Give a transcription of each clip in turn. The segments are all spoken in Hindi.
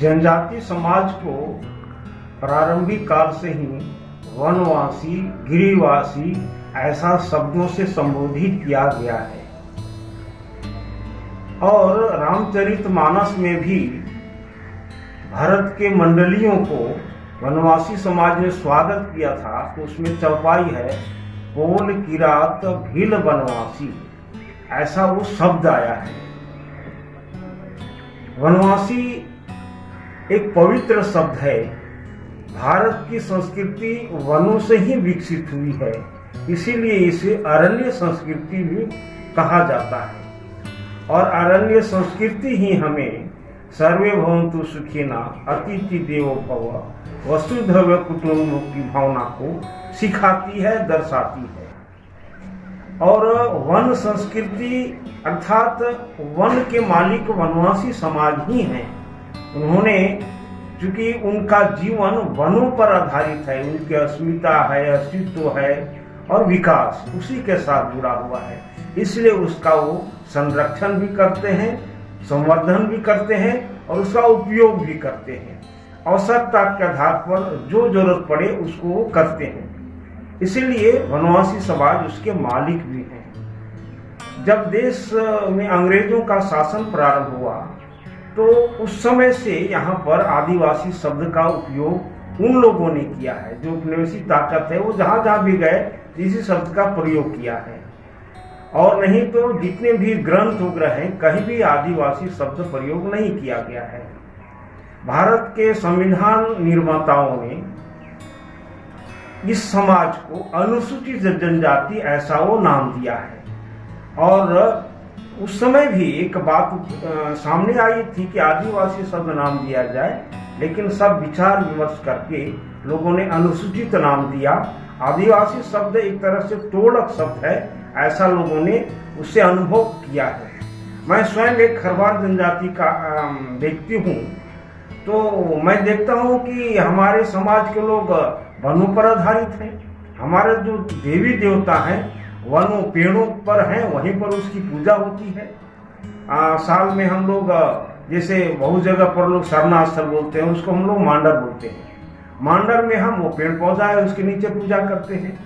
जनजाति समाज को प्रारंभिक काल से ही वनवासी, गिरिवासी ऐसा शब्दों से संबोधित किया गया है और रामचरितमानस में भी भरत के मंडलियों को वनवासी समाज ने स्वागत किया था। तो उसमें चौपाई है, बोल किरात भील वनवासी, ऐसा वो शब्द आया है। वनवासी एक पवित्र शब्द है। भारत की संस्कृति वनों से ही विकसित हुई है, इसीलिए इसे अरण्य संस्कृति भी कहा जाता है। और अरण्य संस्कृति ही हमें सर्वे भवन्तु सुखिनः, अतिथि देवो भव, वसुधैव कुटुम्बकम् की भावना को सिखाती है, दर्शाती है। और वन संस्कृति अर्थात वन के मालिक वनवासी समाज ही हैं। उन्होंने, चूंकि उनका जीवन वनों पर आधारित है, उनकी अस्मिता है, अस्तित्व है और विकास उसी के साथ जुड़ा हुआ है, इसलिए उसका वो संरक्षण भी करते हैं, संवर्धन भी करते हैं और उसका उपयोग भी करते हैं। आवश्यकता के आधार पर जो जरूरत पड़े उसको वो करते हैं, इसीलिए वनवासी समाज उसके मालिक भी हैं। जब देश में अंग्रेजों का शासन प्रारंभ हुआ तो उस समय से यहाँ पर आदिवासी शब्द का उपयोग उन लोगों ने किया है, जो उपनिवेशी ताकत है, वो जहाँ जहाँ भी गए इसी शब्द का प्रयोग किया है। और नहीं तो जितने भी ग्रंथ वगैरह हैं, कहीं भी आदिवासी शब्द प्रयोग नहीं किया गया है। भारत के संविधान निर्माताओं ने इस समाज को अनुसूचित जनजाति ऐसा वो नाम दिया है। और उस समय भी एक बात सामने आई थी कि आदिवासी शब्द नाम दिया जाए, लेकिन सब विचार विमर्श करके लोगों ने अनुसूचित नाम दिया। आदिवासी शब्द एक तरह से तोड़क शब्द है, ऐसा लोगों ने उससे अनुभव किया है। मैं स्वयं एक खरवार जनजाति का व्यक्ति हूँ, तो मैं देखता हूँ कि हमारे समाज के लोग वनों पर आधारित हैं। हमारे जो देवी देवता हैं वनों पेड़ों पर हैं, वहीं पर उसकी पूजा होती है। साल में हम लोग, जैसे बहुत जगह पर लोग सरनास्थल बोलते हैं, उसको हम लोग मांडर बोलते हैं। मांडर में हम वो पेड़ पौधा है उसके नीचे पूजा करते हैं।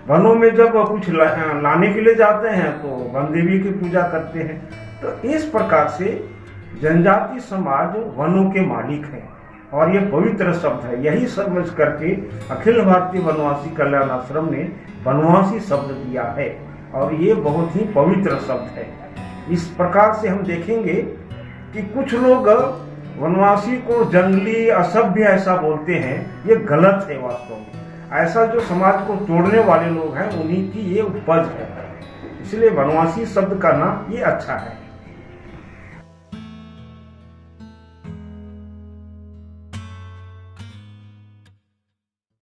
वनों में जब कुछ लाने के लिए जाते हैं तो वन देवी की पूजा करते हैं। तो इस प्रकार से जनजाति समाज वनों के मालिक हैं और ये पवित्र शब्द है। यही समझ करके अखिल भारतीय वनवासी कल्याण आश्रम ने वनवासी शब्द दिया है और ये बहुत ही पवित्र शब्द है। इस प्रकार से हम देखेंगे कि कुछ लोग वनवासी को जंगली, असभ्य ऐसा बोलते हैं, ये गलत है। वास्तव में ऐसा जो समाज को तोड़ने वाले लोग हैं उन्हीं की ये उपज है, इसलिए वनवासी शब्द का नाम ये अच्छा है।